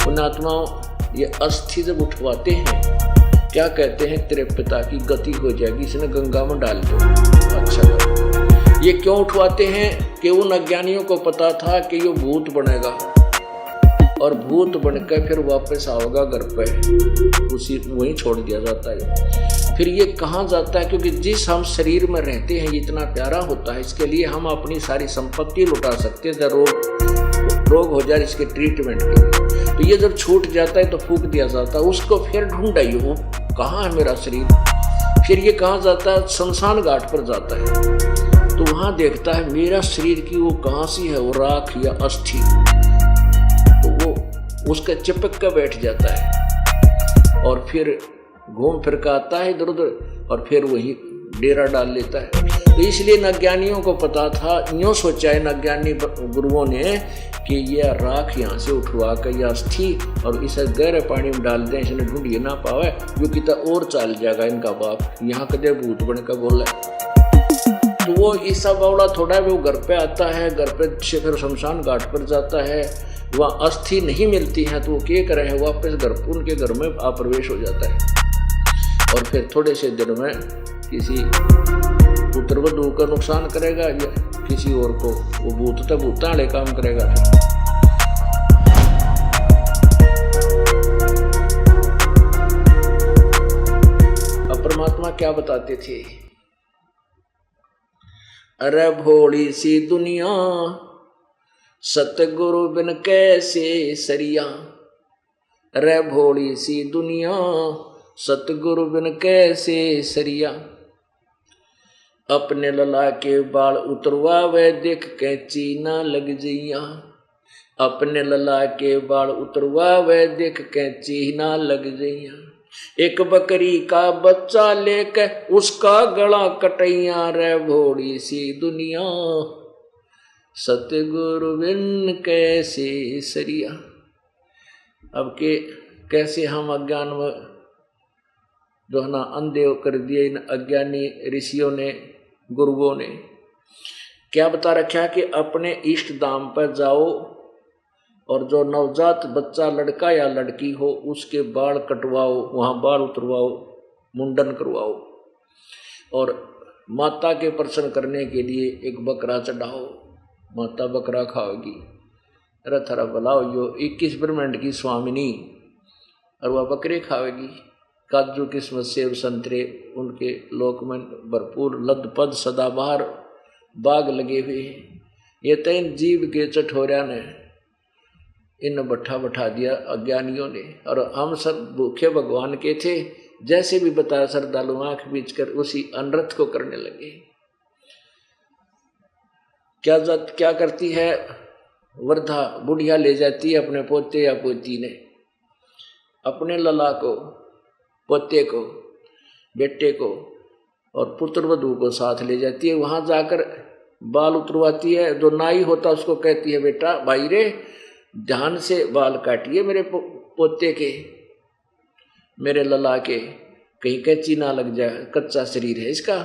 पुण्यात्माओं, ये अस्थि जब उठवाते हैं क्या कहते हैं, तेरे पिता की गति हो जाएगी, इसने गंगा में डाल दो। अच्छा, ये क्यों उठवाते हैं कि उन अज्ञानियों को पता था कि ये भूत बनेगा और भूत बनकर फिर वापस आओगा घर पे, उसी वहीं छोड़ दिया जाता है। फिर ये कहाँ जाता है, क्योंकि जिस हम शरीर में रहते हैं ये इतना प्यारा होता है, इसके लिए हम अपनी सारी संपत्ति लुटा सकते हैं रोग हो जाए इसके ट्रीटमेंट के। तो ये जब छूट जाता है तो फूक दिया जाता है, उसको फिर ढूंढाइए वो कहाँ है मेरा शरीर। फिर ये कहाँ जाता है, शमशान घाट पर जाता है, तो वहां देखता है मेरा शरीर की वो कहाँ सी है, वो राख या अस्थि, तो वो उसका चिपक कर बैठ जाता है और फिर घूम फिर कर आता है इधर उधर और फिर वही डेरा डाल लेता है। तो इसलिए अज्ञानियों को पता था, यूँ सोचा है अज्ञानी गुरुओं ने कि यह राख यहाँ से उठवा कर या अस्थि और इसे गहरे पानी में डाल दें, इसने ढूंढिए ना पावे, जो कितना और चल जाएगा इनका बाप, यहाँ कदे भूत बन कर बोला। तो वो ईसा बावड़ा थोड़ा वो घर पे आता है, घर पे से फिर शमशान घाट पर जाता है, वहाँ अस्थि नहीं मिलती है तो वो क्या करे हैं, वापस घर उनके घर में आप्रवेश हो जाता है और फिर थोड़े से दिन में किसी पुत्र वधू का नुकसान करेगा या किसी और को वो भूताड़े काम करेगा। अब परमात्मा क्या बताते थे, अरे भोली सी दुनिया सतगुरु बिन कैसे सरिया, अरे भोली सी दुनिया सतगुरु बिन कैसे सरिया, अपने लला के बाल उतरवावे देख कैंची ना लग जइया, अपने लला के बाल उतरवावे देख कैंची ना लग जइया, एक बकरी का बच्चा लेके उसका गला कटैया, रे भोड़ी सी दुनिया सतगुरु बिन कैसे सरिया। अब के कैसे हम अज्ञान में जो है ना अंधे कर दिए इन अज्ञानी ऋषियों ने गुरुओं ने। क्या बता रखा है कि अपने इष्ट धाम पर जाओ और जो नवजात बच्चा लड़का या लड़की हो उसके बाल कटवाओ, वहाँ बाल उतरवाओ, मुंडन करवाओ और माता के प्रसन्न करने के लिए एक बकरा चढ़ाओ, माता बकरा खाओगी, रथरा बुलाओ यो 21 ब्रह्मांड की स्वामिनी और वह बकरे खाओगी। काजू किस्मत सेब संतरे उनके लोक में भरपूर लदपद सदाबहार बाग लगे हुए हैं। ये तीन जीव के चठोरिया ने इन बैठा दिया अज्ञानियों ने, और हम सब भूखे भगवान के थे, जैसे भी बताया श्रद्धालु आंख बीच कर उसी अनर्थ को करने लगे। क्या करती है वृद्धा बुढ़िया, ले जाती है अपने पोते या पोती ने, अपने लला को, पोते को, बेटे को और पुत्र वधू को साथ ले जाती है। वहां जाकर बाल उतरवाती है। जो नाई होता उसको कहती है, बेटा भाई रे ध्यान से बाल काटिए मेरे पोते के, मेरे लला के, कहीं कैंची ना लग जाए, कच्चा शरीर है इसका।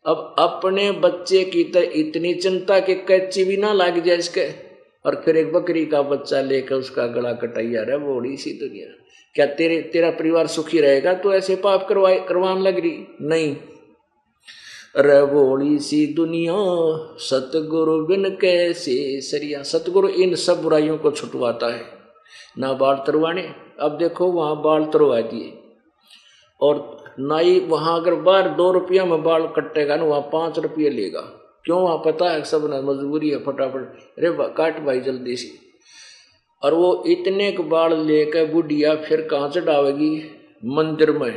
अब अपने बच्चे की तो इतनी चिंता कि कैंची भी ना लग जाए इसके, और फिर एक बकरी का बच्चा लेकर उसका गला कटाइया रहा। बड़ी सी दुनिया, क्या तेरा परिवार सुखी रहेगा तो ऐसे पाप करवाने लग रही? नहीं। रवोड़ी सी दुनिया सतगुरु बिन कैसे सरिया। सतगुरु इन सब बुराइयों को छुटवाता है। ना बाल तरवाने, अब देखो वहाँ बाल तरवा दिए, और नाई वहाँ अगर बाहर 2 रुपया में बाल कटेगा ना, वहाँ 5 रुपये लेगा। क्यों? वहाँ पता है सब ना मजबूरी है, फटाफट अरे काट भाई जल्दी से। और वो इतने के बाल लेकर बुढ़िया फिर कहाँ से डालेगी? मंदिर में।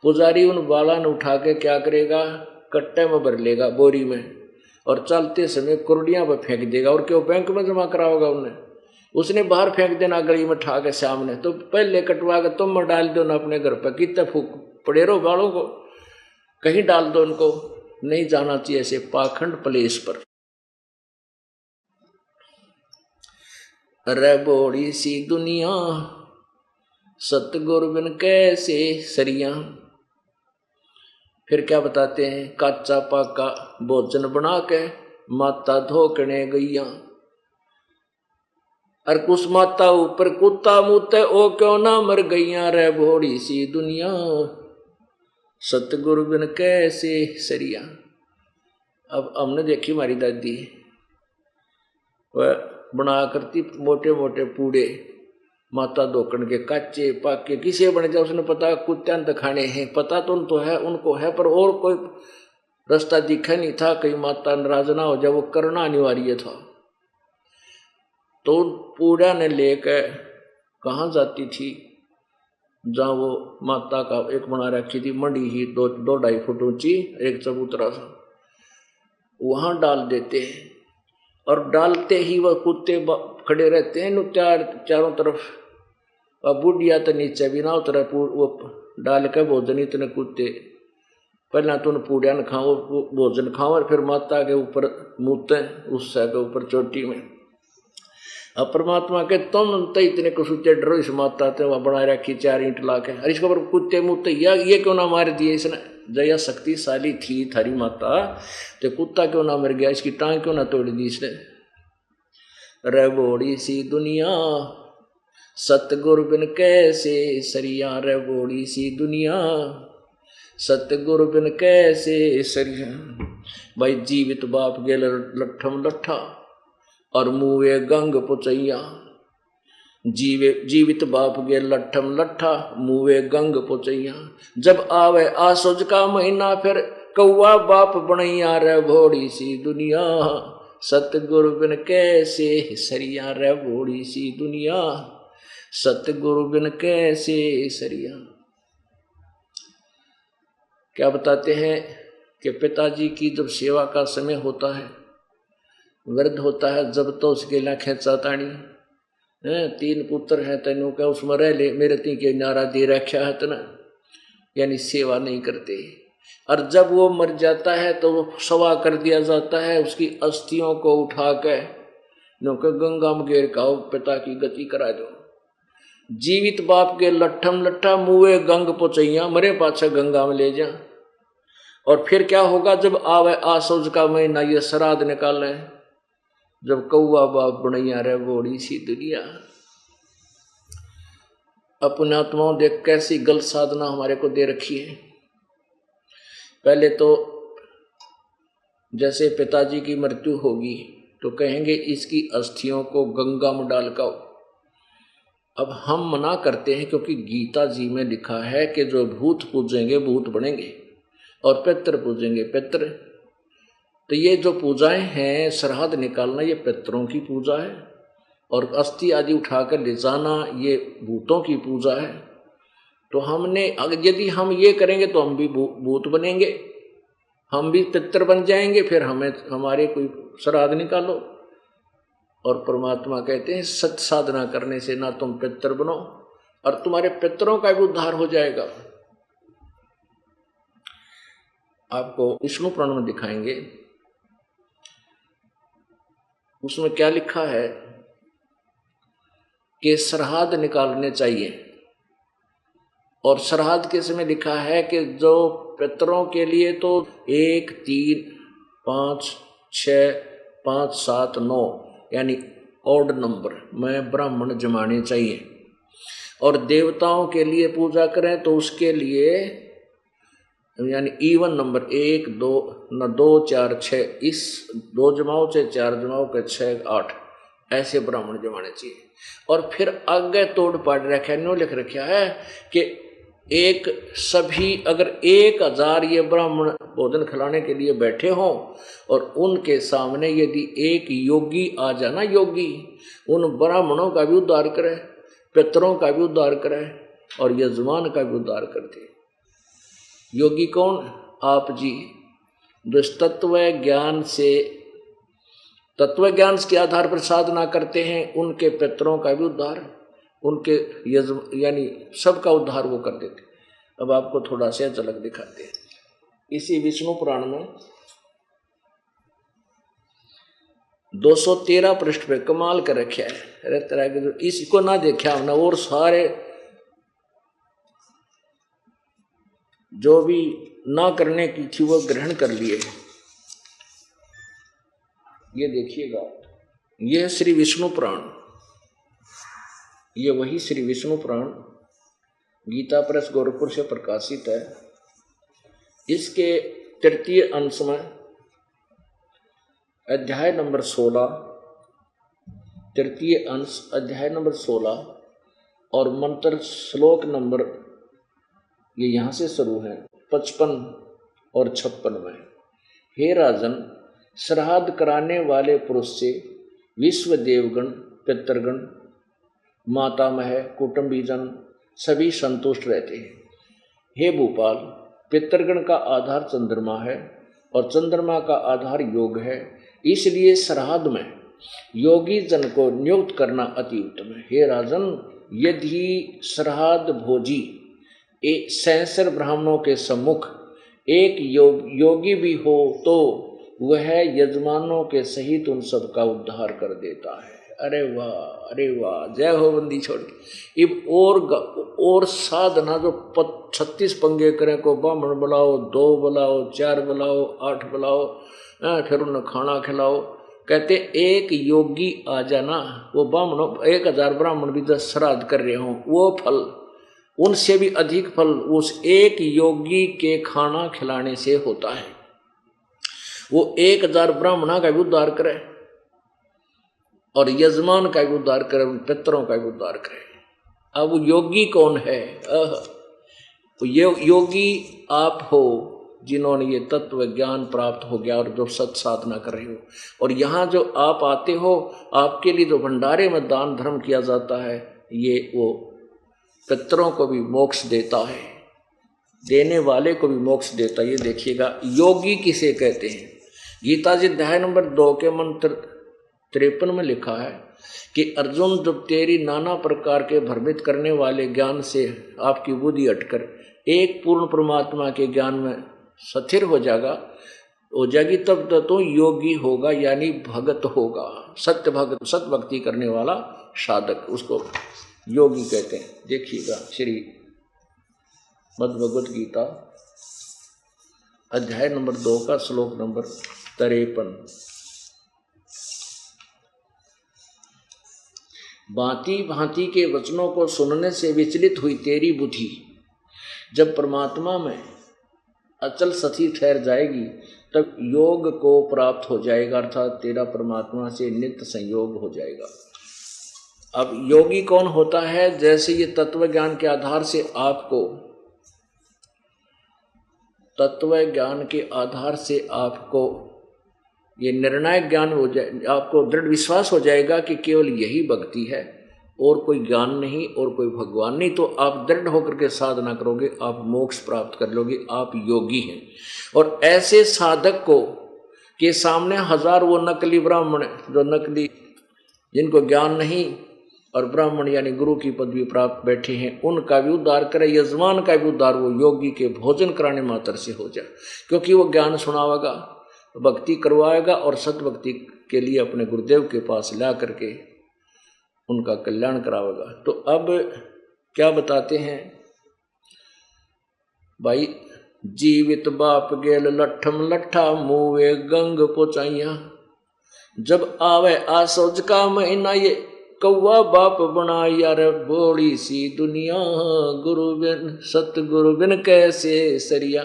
पुजारी उन बाला ने उठा के क्या करेगा? कट्टे में भर लेगा, बोरी में, और चलते समय कुर्डियाँ पर फेंक देगा। और क्यों? बैंक में जमा कराओगा उन्हें, उसने बाहर फेंक देना गली में ठा के सामने। तो पहले कटवा के तुम में डाल दो ना अपने घर पर, कितने फूक पड़े रहो बालों को, कहीं डाल दो उनको। नहीं जाना चाहिए ऐसे पाखंड प्लेस पर। अरे बोड़ी सी दुनिया सतगुरु बिन कैसे सरिया। फिर क्या बताते हैं? काचा पाका भोजन बना के माता धोकने गईया। और कुछ माता ऊपर कुत्ता मुते ओ क्यों ना मर गईया रे भोड़ी सी दुनिया, सतगुरु बिन कैसे सरिया। अब हमने देखी हमारी दादी वह बना करती मोटे मोटे पूड़े, माता धोकन के काचे पाके किसे बने जाए उसने पता कुत्ते तो खाने हैं, पता तो है उनको है, पर और कोई रास्ता दिखा नहीं था कहीं माता नाराज ना हो जाए, वो करना अनिवार्य था। तो पूड़ा ने लेकर कहाँ जाती थी, जहाँ वो माता का एक बना रखी थी मंडी ही 2-2.5 फुट ऊंची एक चबूतरा सा, वहां डाल देते हैं और डालते ही वह कुत्ते खड़े रहते हैं चारों तरफ, और बुढ़िया तो नीचे भी ना उतरे, वो डाल के भोजन इतने कुत्ते पहला तो पूड़िया न खाओ भोजन खाओ और फिर माता के ऊपर मुँहते उस के ऊपर चोटी में। अब परमात्मा के तुम तो इतने कसुचे डरो इस माता ते वह बना रखी 4 ईंट ला के, अरे इसके ऊपर कुत्ते मुँहते ये क्यों ना मार दिए इसने, जया शक्तिशाली थी थारी माता तो कुत्ता क्यों ना मर गया, इसकी टांग क्यों ना तोड़ दी इसने। रे बोड़ी सी दुनिया सतगुरु बिन कैसे सरिया, रे बोड़ी सी दुनिया सतगुरु बिन कैसे सरिया। भाई जीवित बाप गेल लट्ठम लट्ठा और मुँहे गंग पुचैया, जीवित बाप गे लट्ठम लट्ठा मुँहे गंग पुचैया। जब आवे आसुज का महीना फिर कौआ बाप बनैया, रे भोड़ी सी दुनिया सतगुरु बिन कैसे सरिया, रे भोड़ी सी दुनिया सतगुरु बिन कैसे सरिया। क्या बताते हैं कि पिताजी की जब सेवा का समय होता है, वृद्ध होता है, जब तो उसके लिए खेचा ताणी 3 पुत्र है तेनों का उसमें रह ले, मेरे ती के नारा दे रखा है तना, यानी सेवा नहीं करते। और जब वो मर जाता है तो वो सवा कर दिया जाता है, उसकी अस्थियों को उठा के गंगा में घेर खाओ, पिता की गति करा दो। जीवित बाप के लट्ठम लट्ठा मुँहे गंग पुचैया, मरे पाछे गंगा में ले जा। और फिर क्या होगा जब आवे आसुज का महीना, ये श्राद्ध निकाले, जब कौआ बाप बनैया रे बोड़ी सी दुनिया। अपने आत्माओं देख कैसी गलत साधना हमारे को दे रखी है। पहले तो जैसे पिताजी की मृत्यु होगी तो कहेंगे इसकी अस्थियों को गंगा में डाल कर। अब हम मना करते हैं क्योंकि गीता जी में लिखा है कि जो भूत पूजेंगे भूत बनेंगे और पितृ पूजेंगे पितृ। तो ये जो पूजाएं हैं, श्राद्ध निकालना, ये पितरों की पूजा है, और अस्थि आदि उठाकर ले जाना ये भूतों की पूजा है। तो हमने यदि हम ये करेंगे तो हम भी भूत बनेंगे, हम भी पितर बन जाएंगे, फिर हमें हमारे कोई श्राद्ध निकालो। और परमात्मा कहते हैं सत साधना करने से ना तुम पितर बनो और तुम्हारे पितरों का भी उद्धार हो जाएगा। आपको विष्णु पुराण में दिखाएंगे, उसमें क्या लिखा है कि श्राद्ध निकालने चाहिए। और श्राद्ध के समय लिखा है कि जो पितरों के लिए तो 1, 3, 5, 6, 5, 7, 9 यानी ऑड नंबर में ब्राह्मण जमाने चाहिए। और देवताओं के लिए पूजा करें तो उसके लिए यानी इवन नंबर 1, 2, 2, 4, 6, इस 2 जमाओं से 4 जमाओं के 6, 8 ऐसे ब्राह्मण जमाने चाहिए। और फिर आगे तोड़ पाड़ रखा है, नो लिख रखा है कि एक सभी अगर 1000 ये ब्राह्मण भोजन खिलाने के लिए बैठे हों और उनके सामने यदि एक योगी आ जाना, योगी उन ब्राह्मणों का भी उद्धार करे, पितरों का भी उद्धार करे और यजमान का भी उद्धार कर दे। योगी कौन? आप जी, जो तत्व ज्ञान से तत्व ज्ञान के आधार पर साधना करते हैं, उनके पितरों का भी उद्धार, उनके यानी सबका उद्धार वो कर देते। अब आपको थोड़ा सा झलक दिखाते हैं इसी विष्णु पुराण में 213 पृष्ठ पे कमाल कर रखा है। तरह के इसको ना देखा हमने और सारे जो भी ना करने की थी वो ग्रहण कर लिए। ये देखिएगा, ये श्री विष्णु पुराण ये वही श्री विष्णु पुराण गीता प्रेस गोरखपुर से प्रकाशित है। इसके तृतीय अंश में अध्याय नंबर 16, तृतीय अंश अध्याय नंबर 16 और मंत्र श्लोक नंबर ये यहाँ से शुरू है 55 और 56 में। हे राजन, श्राद्ध कराने वाले पुरुष से विश्व देवगण, पितृगण, मातामह, कुटुंबीजन सभी संतुष्ट रहते हैं। हे भूपाल, पितृगण का आधार चंद्रमा है और चंद्रमा का आधार योग है, इसलिए श्राद्ध में योगी जन को नियुक्त करना अति उत्तम है। हे राजन, यदि श्राद्ध भोजी एक सैंसर ब्राह्मणों के सम्मुख एक योगी भी हो तो वह यजमानों के सहित उन सब का उद्धार कर देता है। अरे वाह, अरे वाह, जय हो बंदी छोड़ के। अब और साधना जो 36 पंगे करें को ब्राह्मण बुलाओ, 2 बुलाओ, 4 बुलाओ, 8 बुलाओ, फिर उन्हें खाना खिलाओ। कहते एक योगी आ जाना, वो ब्राह्मणों 1000 ब्राह्मण भी 10 श्राद्ध कर रहे हों, वो फल उनसे भी अधिक फल उस एक योगी के खाना खिलाने से होता है। वो 1000 ब्राह्मणों का भी उद्धार करे और यजमान का भी उद्धार करे, पितरों का भी उद्धार करे। अब योगी कौन है? ये योगी आप हो जिन्होंने ये तत्व ज्ञान प्राप्त हो गया और जो सत साधना कर रहे हो। और यहाँ जो आप आते हो, आपके लिए जो भंडारे में दान धर्म किया जाता है, ये वो पितरों को भी मोक्ष देता है, देने वाले को भी मोक्ष देता है। ये देखिएगा योगी किसे कहते हैं। गीता जी अध्याय नंबर 2 के मंत्र 53 में लिखा है कि अर्जुन, जब तेरी नाना प्रकार के भ्रमित करने वाले ज्ञान से आपकी बुद्धि हटकर एक पूर्ण परमात्मा के ज्ञान में स्थिर हो जाएगी, तब तो योगी होगा, यानी भगत होगा, सत्य भगत, सत भक्ति करने वाला साधक, उसको योगी कहते हैं। देखिएगा श्री भगवद गीता अध्याय नंबर 2 का श्लोक नंबर 53। भांति भांति के वचनों को सुनने से विचलित हुई तेरी बुद्धि जब परमात्मा में अचल सती ठहर जाएगी, तब योग को प्राप्त हो जाएगा, अर्थात तेरा परमात्मा से नित्य संयोग हो जाएगा। अब योगी कौन होता है? जैसे ये तत्व ज्ञान के आधार से आपको ये निर्णायक ज्ञान हो जाए, आपको दृढ़ विश्वास हो जाएगा कि केवल यही भक्ति है और कोई ज्ञान नहीं और कोई भगवान नहीं, तो आप दृढ़ होकर के साधना करोगे, आप मोक्ष प्राप्त कर लोगे, आप योगी हैं। और ऐसे साधक को के सामने 1000 वो नकली ब्राह्मण जो नकली, जिनको ज्ञान नहीं और ब्राह्मण यानी गुरु की पदवी प्राप्त बैठे हैं, उनका भी उद्धार करे, यजमान का भी उद्धार वो योगी के भोजन कराने मात्र से हो जाए, क्योंकि वो ज्ञान सुनावेगा, भक्ति करवाएगा और सतभक्ति के लिए अपने गुरुदेव के पास ला करके उनका कल्याण करावेगा। तो अब क्या बताते हैं भाई, जीवित बाप गेल लट्ठम लट्ठा मुँहे गंग पोचाइया, जब आवे आसोज का महीना ये कौवा बाप बना यार, बोड़ी सी दुनिया गुरु बिन सतगुरु बिन कैसे सरिया।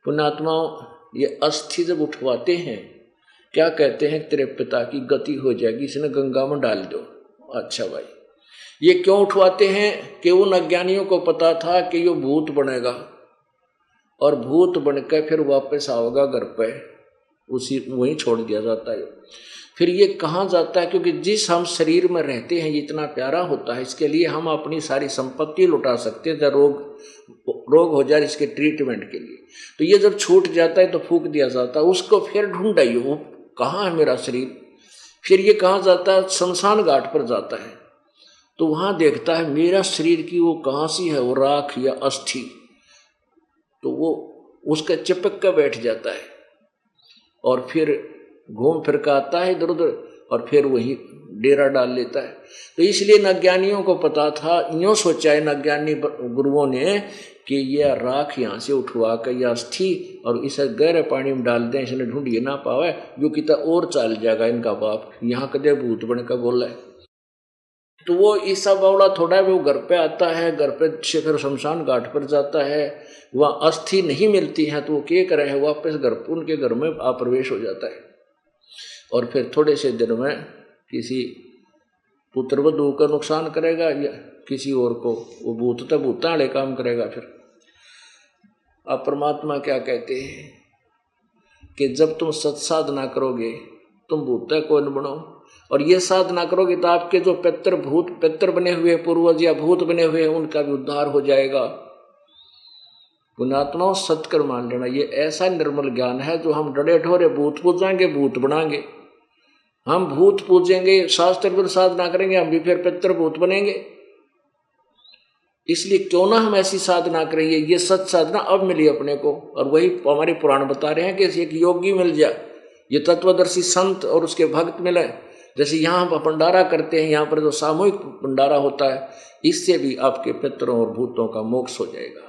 पुण्यात्माओं, ये अस्थि जब उठवाते हैं क्या कहते हैं, तेरे पिता की गति हो जाएगी, इसने गंगा में डाल दो। अच्छा भाई, ये क्यों उठवाते हैं कि उन अज्ञानियों को पता था कि ये भूत बनेगा और भूत बनकर फिर वापस आओगा घर पे, उसी वहीं छोड़ दिया जाता है। फिर ये कहाँ जाता है? क्योंकि जिस हम शरीर में रहते हैं ये इतना प्यारा होता है, इसके लिए हम अपनी सारी संपत्ति लुटा सकते हैं, जब रोग हो जाए इसके ट्रीटमेंट के लिए। तो ये जब छूट जाता है तो फूंक दिया जाता है, उसको फिर ढूंढाइए वो कहाँ है मेरा शरीर। फिर ये कहाँ जाता है? शमशान घाट पर जाता है, तो वहाँ देखता है मेरा शरीर की वो कहाँ सी है, वो राख या अस्थि, तो वो उसका चिपक कर बैठ जाता है और फिर घूम फिर का आता है इधर उधर और फिर वही डेरा डाल लेता है। तो इसलिए नज्ञानियों को पता था, यूँ सोचा है नज्ञानी गुरुओं ने कि यह राख यहाँ से उठवा कर या अस्थि और इसे गहरे पानी में डाल दें, इसने ढूंढिए ना पावे, जो कितना और चल जाएगा इनका बाप, यहाँ कदे भूत बन कर बोला है। तो वो ईसा बावड़ा थोड़ा वो घर पे आता है, घर पे से फिर शमशान घाट पर जाता है, वहाँ अस्थि नहीं मिलती है तो वो क्या करे है, वापस घर उनके घर में आप्रवेश हो जाता है और फिर थोड़े से दिन में किसी पुत्रवधू का नुकसान करेगा या किसी और को, वो भूत वाले काम करेगा। फिर अब परमात्मा क्या कहते हैं कि जब तुम सत्साधना करोगे तुम भूत को न बनो, और ये साधना करोगे तो आपके जो पितर बने हुए पूर्वज या भूत बने हुए उनका भी उद्धार हो जाएगा। पुण्यात्माओं सत्कर मान लेना, ये ऐसा निर्मल ज्ञान है जो हम डरे ढोरे भूत पूजेंगे भूत बनाएंगे, हम भूत पूजेंगे शास्त्र पर साधना करेंगे हम भी फिर पितर भूत बनेंगे। इसलिए क्यों ना हम ऐसी साधना करें, ये सच साधना अब मिली अपने को, और वही हमारे पुराण बता रहे हैं कि एक योगी मिल जाए, ये तत्वदर्शी संत और उसके भक्त मिले। जैसे यहाँ हम भंडारा करते हैं, यहाँ पर जो सामूहिक भंडारा होता है, इससे भी आपके पितरों और भूतों का मोक्ष हो जाएगा,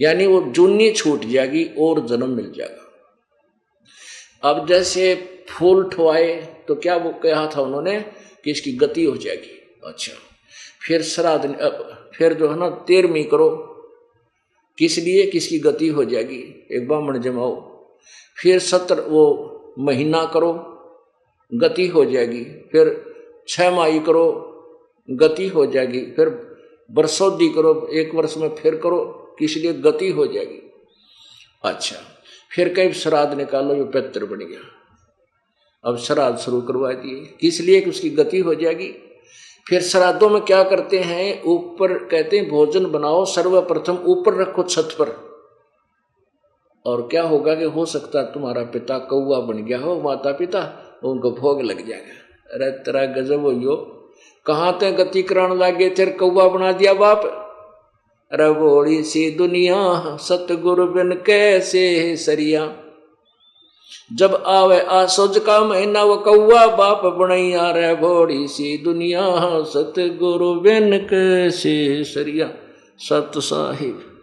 यानी वो जूनी छूट जाएगी और जन्म मिल जाएगा। अब जैसे फूल ठुआए तो क्या वो कहा था उन्होंने कि इसकी गति हो जाएगी। अच्छा, फिर श्राद्ध, फिर जो है ना 13वीं करो, किस लिए, किसकी गति हो जाएगी, एक ब्राह्मण जमाओ, फिर 17 वो महीना करो गति हो जाएगी, फिर 6 माही करो गति हो जाएगी, फिर बरसोदी करो 1 वर्ष में फिर करो, किस लिए गति हो जाएगी। अच्छा, फिर कई श्राद्ध निकालो, ये पितर बन गया, अब श्राद्ध शुरू करवा दिए, किस लिए कि उसकी गति हो जाएगी। फिर श्राद्धों में क्या करते हैं, ऊपर कहते हैं भोजन बनाओ सर्वप्रथम ऊपर रखो छत पर, और क्या होगा कि हो सकता है तुम्हारा पिता कौवा बन गया हो, माता पिता उनको भोग लग जाएगा। अरे तेरा गजब हो यो, कहाँ ते गति कराने लागे, तेरे कौवा बना दिया बाप। अरे बोली सी दुनिया सतगुरु बिन कैसे सरिया, जब आवे आसोज का महीना वो कौआ बाप बनैया, रे भोड़ी सी दुनिया सतगुरु बिन कैसे सरिया। सत साहिब।